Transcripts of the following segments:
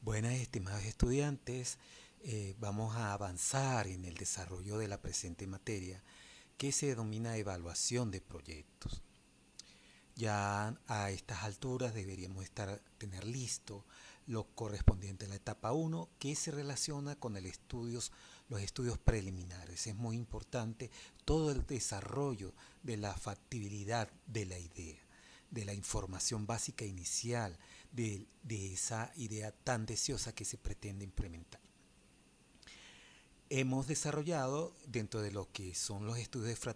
Buenas, estimados estudiantes, vamos a avanzar en el desarrollo de la presente materia que se denomina evaluación de proyectos. Ya a estas alturas deberíamos tener listo lo correspondiente a la etapa 1 que se relaciona con los estudios preliminares. Es muy importante todo el desarrollo de la factibilidad de la idea, de la información básica inicial, de esa idea tan deseosa que se pretende implementar. Hemos desarrollado dentro de lo que son los estudios de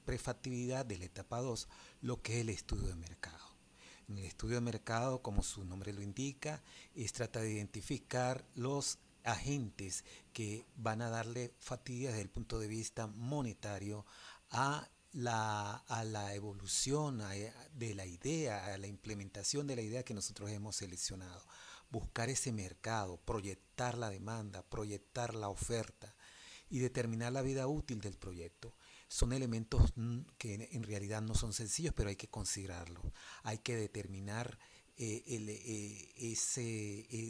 prefactibilidad de la etapa 2 lo que es el estudio de mercado. En el estudio de mercado, como su nombre lo indica, trata de identificar los agentes que van a darle factibilidad desde el punto de vista monetario a la evolución de la idea, a la implementación de la idea que nosotros hemos seleccionado. Buscar ese mercado, proyectar la demanda, proyectar la oferta y determinar la vida útil del proyecto. Son elementos que en realidad no son sencillos, pero hay que considerarlos. Hay que determinar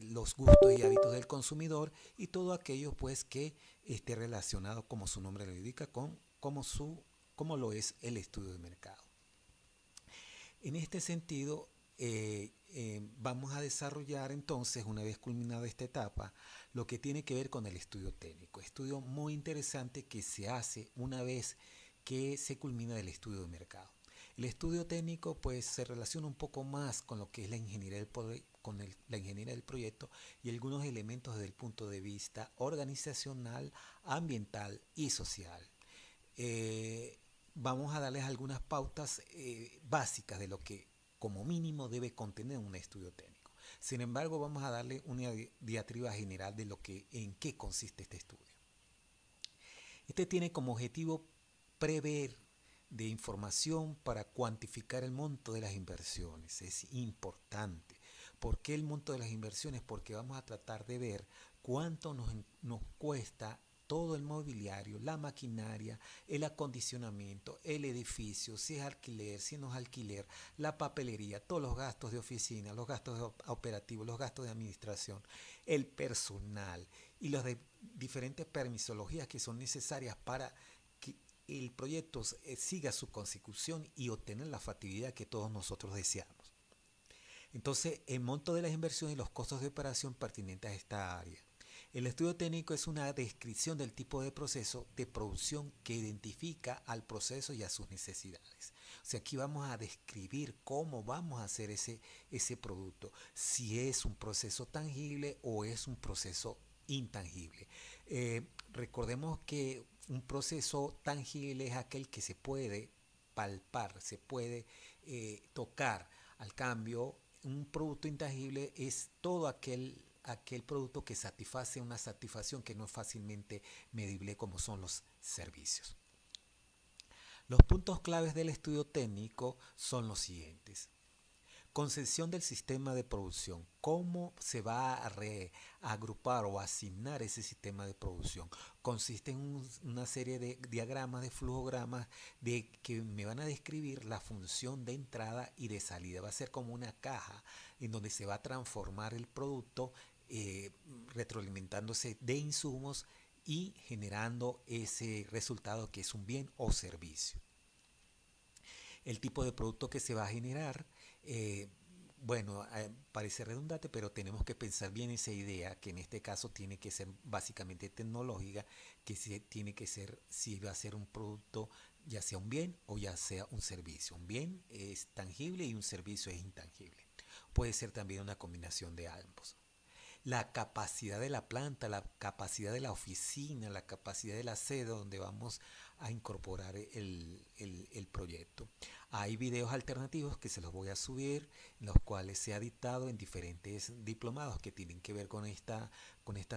los gustos y hábitos del consumidor y todo aquello pues que esté relacionado, como su nombre lo indica, con como lo es el estudio de mercado. En este sentido, vamos a desarrollar entonces, una vez culminada esta etapa, lo que tiene que ver con el estudio técnico. Estudio muy interesante que se hace una vez que se culmina el estudio de mercado. El estudio técnico pues se relaciona un poco más con lo que es la ingeniería la ingeniería del proyecto y algunos elementos desde el punto de vista organizacional, ambiental y social. Vamos a darles algunas pautas básicas de lo que como mínimo debe contener un estudio técnico. Sin embargo, vamos a darle una diatriba general de en qué consiste este estudio. Este tiene como objetivo prever de información para cuantificar el monto de las inversiones. Es importante. ¿Por qué el monto de las inversiones? Porque vamos a tratar de ver cuánto nos cuesta todo el mobiliario, la maquinaria, el acondicionamiento, el edificio, si es alquiler, si no es alquiler, la papelería, todos los gastos de oficina, los gastos operativos, los gastos de administración, el personal y los de diferentes permisologías que son necesarias para que el proyecto siga su consecución y obtener la factibilidad que todos nosotros deseamos. Entonces, el monto de las inversiones y los costos de operación pertinentes a esta área. El estudio técnico es una descripción del tipo de proceso de producción que identifica al proceso y a sus necesidades. O sea, aquí vamos a describir cómo vamos a hacer ese producto, si es un proceso tangible o es un proceso intangible. Recordemos que un proceso tangible es aquel que se puede palpar, se puede tocar. Al cambio, un producto intangible es todo aquel producto que satisface una satisfacción que no es fácilmente medible como son los servicios. Los puntos claves del estudio técnico son los siguientes. Concepción del sistema de producción. ¿Cómo se va a agrupar o asignar ese sistema de producción? Consiste en una serie de diagramas, de flujogramas, que me van a describir la función de entrada y de salida. Va a ser como una caja en donde se va a transformar el producto retroalimentándose de insumos y generando ese resultado que es un bien o servicio. El tipo de producto que se va a generar, parece redundante, pero tenemos que pensar bien esa idea, que en este caso tiene que ser básicamente tecnológica, que tiene que ser si va a ser un producto, ya sea un bien o ya sea un servicio. Un bien es tangible y un servicio es intangible. Puede ser también una combinación de ambos. La capacidad de la planta, la capacidad de la oficina, la capacidad de la sede donde vamos a incorporar el proyecto. Hay videos alternativos que se los voy a subir, en los cuales se ha dictado en diferentes diplomados que tienen que ver con esta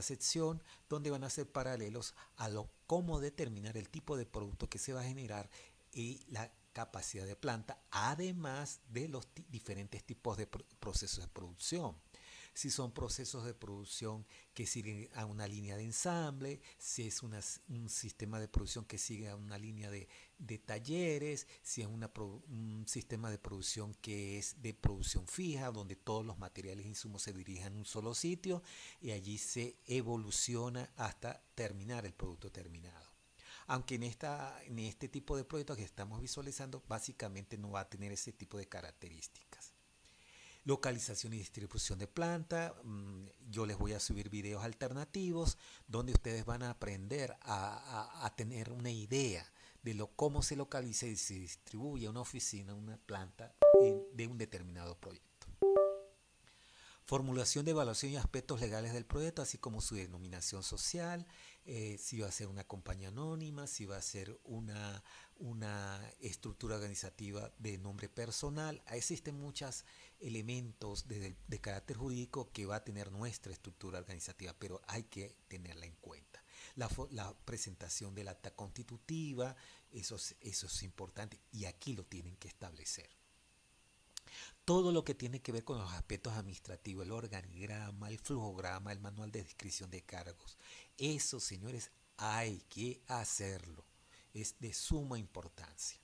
sección, donde van a ser paralelos a cómo determinar el tipo de producto que se va a generar y la capacidad de planta, además de los diferentes tipos de procesos de producción. si son procesos de producción que siguen a una línea de ensamble, si es un sistema de producción que sigue a una línea de talleres, si es un sistema de producción que es de producción fija, donde todos los materiales e insumos se dirigen a un solo sitio y allí se evoluciona hasta terminar el producto terminado. Aunque en este tipo de proyectos que estamos visualizando, básicamente no va a tener ese tipo de características. Localización y distribución de planta. Yo les voy a subir videos alternativos donde ustedes van a aprender a tener una idea de cómo se localiza y se distribuye una oficina, una planta de un determinado proyecto. Formulación de evaluación y aspectos legales del proyecto, así como su denominación social, si va a ser una compañía anónima, si va a ser una estructura organizativa de nombre personal. Existen muchos elementos de carácter jurídico que va a tener nuestra estructura organizativa, pero hay que tenerla en cuenta. La presentación del acta constitutiva, eso es importante y aquí lo tienen que establecer. Todo lo que tiene que ver con los aspectos administrativos, el organigrama, el flujograma, el manual de descripción de cargos. Eso, señores, hay que hacerlo. Es de suma importancia.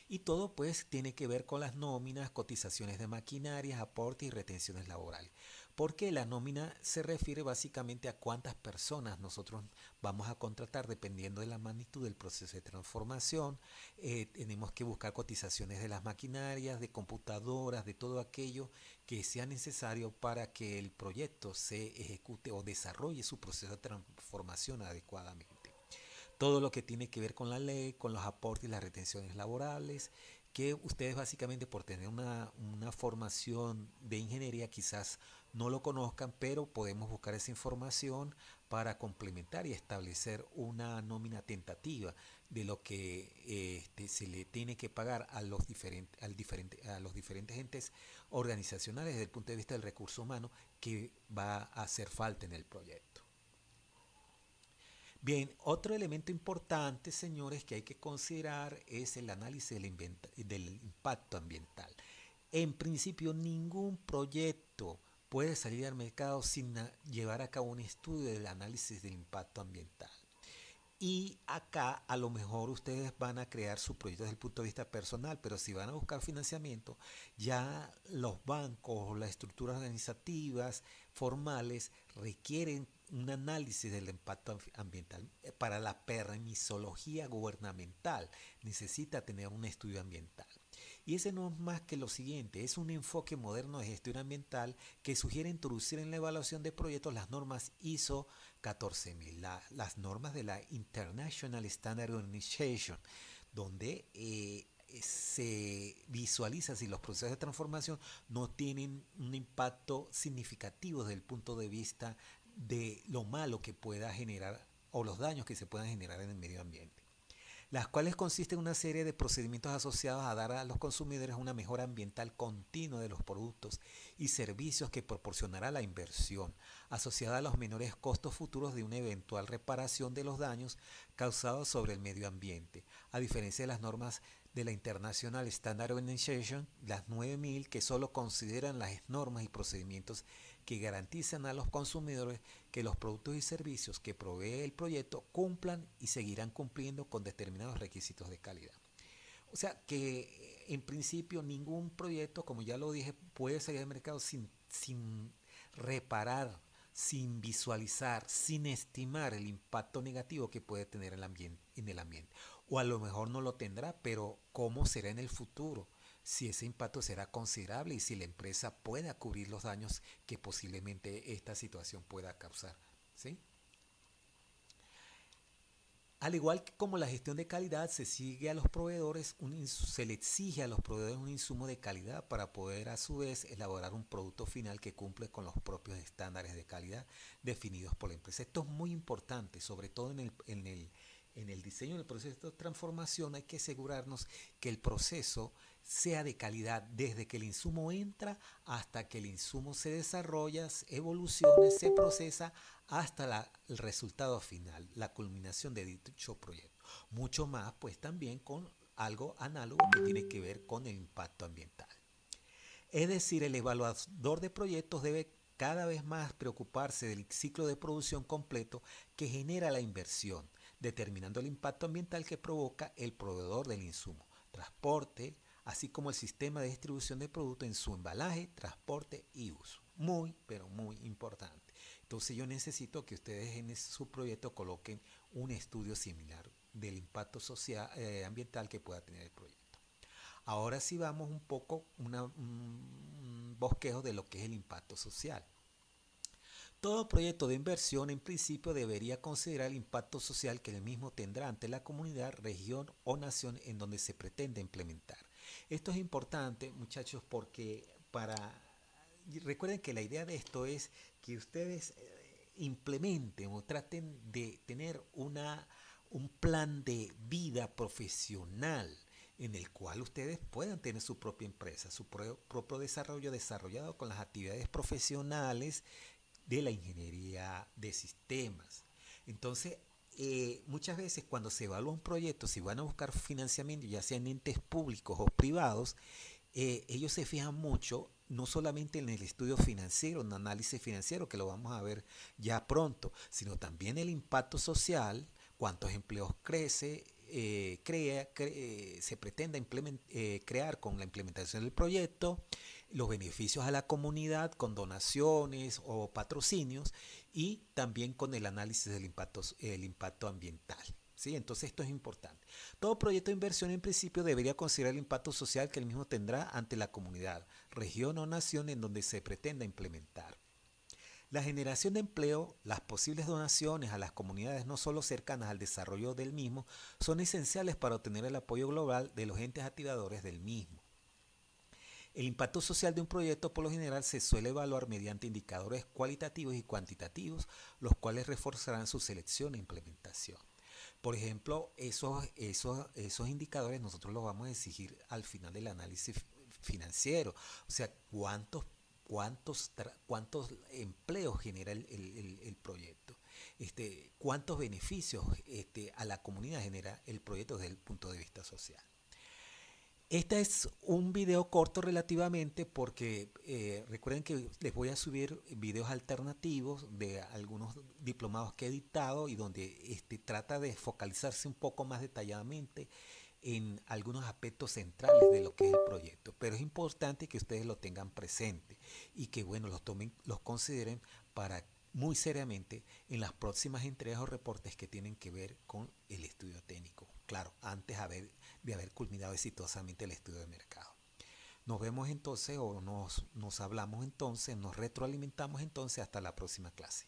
Y todo pues tiene que ver con las nóminas, cotizaciones de maquinarias, aportes y retenciones laborales. Porque la nómina se refiere básicamente a cuántas personas nosotros vamos a contratar dependiendo de la magnitud del proceso de transformación. Tenemos que buscar cotizaciones de las maquinarias, de computadoras, de todo aquello que sea necesario para que el proyecto se ejecute o desarrolle su proceso de transformación adecuadamente. Todo lo que tiene que ver con la ley, con los aportes y las retenciones laborales, que ustedes básicamente por tener una formación de ingeniería quizás no lo conozcan, pero podemos buscar esa información para complementar y establecer una nómina tentativa de lo que se le tiene que pagar a los diferentes entes organizacionales desde el punto de vista del recurso humano que va a hacer falta en el proyecto. Bien, otro elemento importante, señores, que hay que considerar es el análisis del impacto ambiental. En principio, ningún proyecto puede salir al mercado sin llevar a cabo un estudio del análisis del impacto ambiental. Y acá a lo mejor ustedes van a crear su proyecto desde el punto de vista personal, pero si van a buscar financiamiento, ya los bancos, las estructuras organizativas formales requieren un análisis del impacto ambiental. Para la permisología gubernamental necesita tener un estudio ambiental. Y ese no es más que lo siguiente, es un enfoque moderno de gestión ambiental que sugiere introducir en la evaluación de proyectos las normas ISO 14000, las normas de la International Standard Organization, donde se visualiza si los procesos de transformación no tienen un impacto significativo desde el punto de vista de lo malo que pueda generar o los daños que se puedan generar en el medio ambiente, las cuales consisten en una serie de procedimientos asociados a dar a los consumidores una mejora ambiental continua de los productos y servicios que proporcionará la inversión, asociada a los menores costos futuros de una eventual reparación de los daños causados sobre el medio ambiente, a diferencia de las normas de la International Standard Organization, las 9000, que solo consideran las normas y procedimientos que garantizan a los consumidores que los productos y servicios que provee el proyecto cumplan y seguirán cumpliendo con determinados requisitos de calidad. O sea que en principio ningún proyecto, como ya lo dije, puede salir al mercado sin reparar, sin visualizar, sin estimar el impacto negativo que puede tener en el ambiente. O a lo mejor no lo tendrá, pero ¿cómo será en el futuro? Si ese impacto será considerable y si la empresa pueda cubrir los daños que posiblemente esta situación pueda causar, ¿sí? Al igual que como la gestión de calidad, se le exige a los proveedores un insumo de calidad para poder a su vez elaborar un producto final que cumple con los propios estándares de calidad definidos por la empresa. Esto es muy importante, sobre todo en el diseño del proceso de transformación. Hay que asegurarnos que el proceso sea de calidad desde que el insumo entra hasta que el insumo se desarrolla, evoluciona, se procesa hasta el resultado final, la culminación de dicho proyecto. Mucho más pues también con algo análogo que tiene que ver con el impacto ambiental. Es decir, el evaluador de proyectos debe cada vez más preocuparse del ciclo de producción completo que genera la inversión, determinando el impacto ambiental que provoca el proveedor del insumo, transporte, así como el sistema de distribución de producto en su embalaje, transporte y uso. Muy, pero muy importante. Entonces yo necesito que ustedes en su proyecto coloquen un estudio similar del impacto social, ambiental que pueda tener el proyecto. Ahora sí vamos un poco, un bosquejo de lo que es el impacto social. Todo proyecto de inversión en principio debería considerar el impacto social que el mismo tendrá ante la comunidad, región o nación en donde se pretende implementar. Esto es importante, muchachos, porque recuerden que la idea de esto es que ustedes implementen o traten de tener un plan de vida profesional en el cual ustedes puedan tener su propia empresa, su propio desarrollo desarrollado con las actividades profesionales de la ingeniería de sistemas. Entonces, muchas veces cuando se evalúa un proyecto, si van a buscar financiamiento, ya sean entes públicos o privados, ellos se fijan mucho no solamente en el estudio financiero, un análisis financiero que lo vamos a ver ya pronto, sino también el impacto social, cuántos empleos se pretenda crear con la implementación del proyecto, los beneficios a la comunidad con donaciones o patrocinios y también con el análisis del impacto ambiental. ¿Sí? Entonces esto es importante. Todo proyecto de inversión en principio debería considerar el impacto social que el mismo tendrá ante la comunidad, región o nación en donde se pretenda implementar. La generación de empleo, las posibles donaciones a las comunidades no solo cercanas al desarrollo del mismo, son esenciales para obtener el apoyo global de los entes activadores del mismo. El impacto social de un proyecto por lo general se suele evaluar mediante indicadores cualitativos y cuantitativos, los cuales reforzarán su selección e implementación. Por ejemplo, esos indicadores nosotros los vamos a exigir al final del análisis financiero. O sea, cuántos empleos genera el proyecto. Cuántos beneficios a la comunidad genera el proyecto desde el punto de vista social. Este es un video corto relativamente porque recuerden que les voy a subir videos alternativos de algunos diplomados que he dictado y donde trata de focalizarse un poco más detalladamente en algunos aspectos centrales de lo que es el proyecto. Pero es importante que ustedes lo tengan presente y que bueno, los consideren para muy seriamente en las próximas entregas o reportes que tienen que ver con el estudio técnico. Claro, antes de haber culminado exitosamente el estudio de mercado. Nos vemos entonces o nos hablamos entonces, nos retroalimentamos entonces hasta la próxima clase.